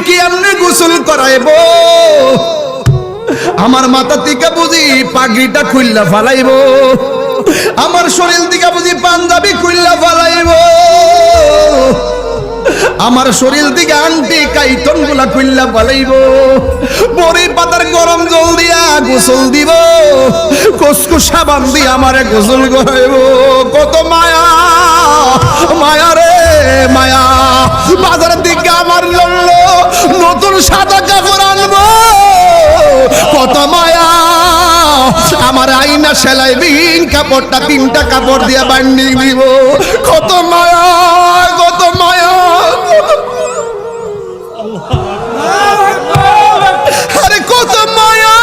কি এমনি গোসল করাইব আমার মাথা থেকে বুঝি পাগড়িটা খুললা ফালাইব আমার শরীর থেকে বুঝি পাঞ্জাবি খুললা ফালাইব আমার শরীর থেকে আংটি কাইতন গুলা খুললা ফালাইব বড়ি পাতার গরম জল দিয়া গোসল দিব কসকো সাবান দিয়ে আমারে গোসল করাইব কত মায়া মায়া রে মায়া বাজারের দিকে আমার লড়লো নতুন সাদা কাপড় আনবো কত মায়া আমার আইনা সেলাই বিন কাপড়টা 3টা কাপড় দিয়ে বান্ডিয়ে দিব কত মায়া কত মায়া আরে কত মায়া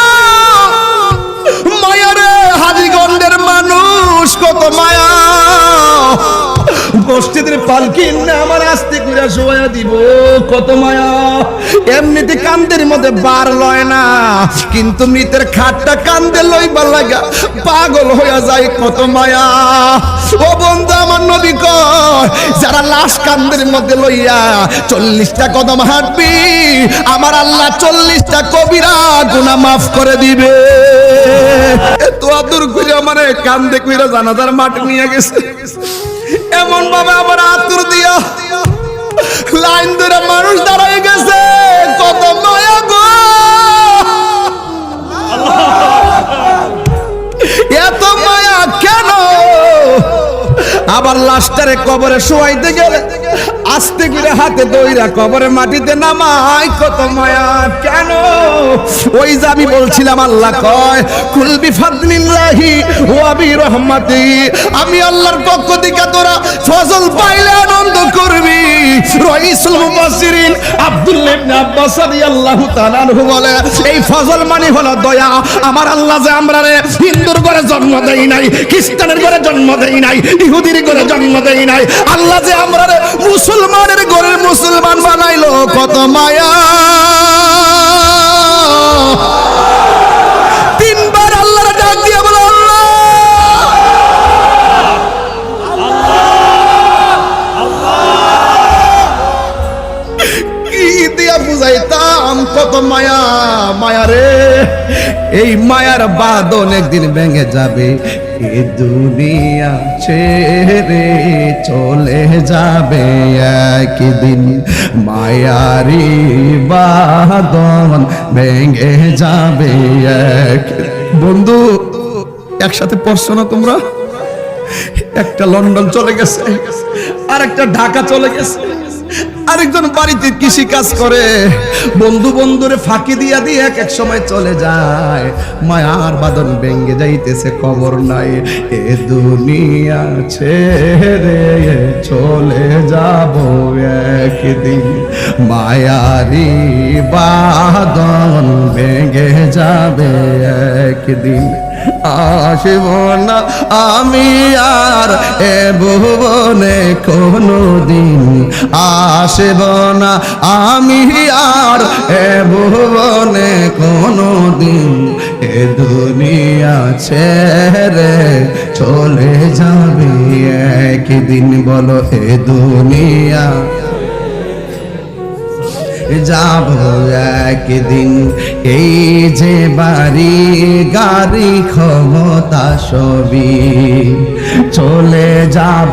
মায়া রে হাজীগঞ্জের মানুষ কত মায়া মসজিদের পালকি না আমার আস্তে করে শোয়া দিব কত মায়া এমনিতে কান্দের মধ্যে বার লয় না কিন্তু মৃতের খাটটা কান্দে লইবার লাগা পাগল হইয়া যায় কত মায়া ও বন্ধু আমার নবী কয় যারা লাশ কান্দের মধ্যে লইয়া 40টা কদম হাঁটবি আমার আল্লাহ 40টা কবিরা গুনাহ মাফ করে দিবে এত আদর করে আমারে কান্দে কইরা জানাজার মাঠে নিয়ে গেছে এমন ভাবে আবার আতুর দিয়া লাইন ধরে মানুষ দাঁড়ায় গেছে কত মায়া গো এত মায়া কেন আবার লাশটারে কবরে শোয়াইতে গেলে আস্তে করে হাতে দইরা কবরে মাটিতে নামাই কত মায়া কেন ওই যে আমি বলছিলাম আল্লাহ কয় কুল বিফাদলিল্লাহি ওয়া বিরহমাতি আমি আল্লাহর পক্ষ থেকে তোরা ফজল পাইলে আনন্দ করবি রাইসুল মুফাসসিরিন আব্দুল্লাহ ইবনে আব্বাস রাদিয়াল্লাহু তাআলা আনহু বলে এই ফজল মানে হলো দয়া আমার আল্লাহ যে আমরারে হিন্দুর ঘরে জন্ম দেই নাই খ্রিস্টানের ঘরে জন্ম দেই নাই ইহুদির ঘরে জন্ম দেই নাই আল্লাহ যে আমরারে মুসলমানের ঘরের মুসলমান বানাইলো কত মায়া 3বার আল্লাহর ডাক দিয়ে বলো আল্লাহ কি দিয়া বুঝাইতাম কত মায়া মায়া রে এই মায়ার বাঁধন একদিন ভেঙে যাবে এ দুনিয়া ছেড়ে চলে যাবে একদিন মায়ারি বাঁধন ভেঙে যাবে এক বন্ধু একসাথে পড়ছো না তোমরা একটা লন্ডন চলে গেছে আর একটা ঢাকা চলে গেছে আরেকজন বাড়িতে কৃষি কাজ করে বন্ধু বন্ধুরে ফাঁকি দিয়া দিয়ে এক সময় চলে যায় মায়ার বাঁধন ভেঙে যাইতেছে খবর নাই এ দুনিয়া ছেড়ে চলে যাব একদিন মায়ারি বাঁধন ভেঙে যাবে একদিন আসব না আমি আর এ ভুবনে কোনদিন আসব না আমি আর এ ভুবনে কোনদিন এ দুনিয়া ছেড়ে চলে যাবে একদিন বলো এ দুনিয়া যাব একদিন এই যে বাড়ি গাড়ি ক্ষমতা সবই চলে যাব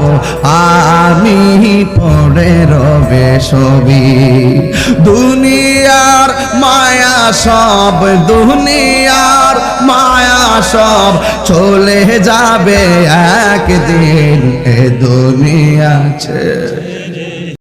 আমি পড়ে রবে সবই দুনিয়ার মায়া সব দুনিয়ার মায়া সব চলে যাবে একদিন এ দুনিয়া ছেড়ে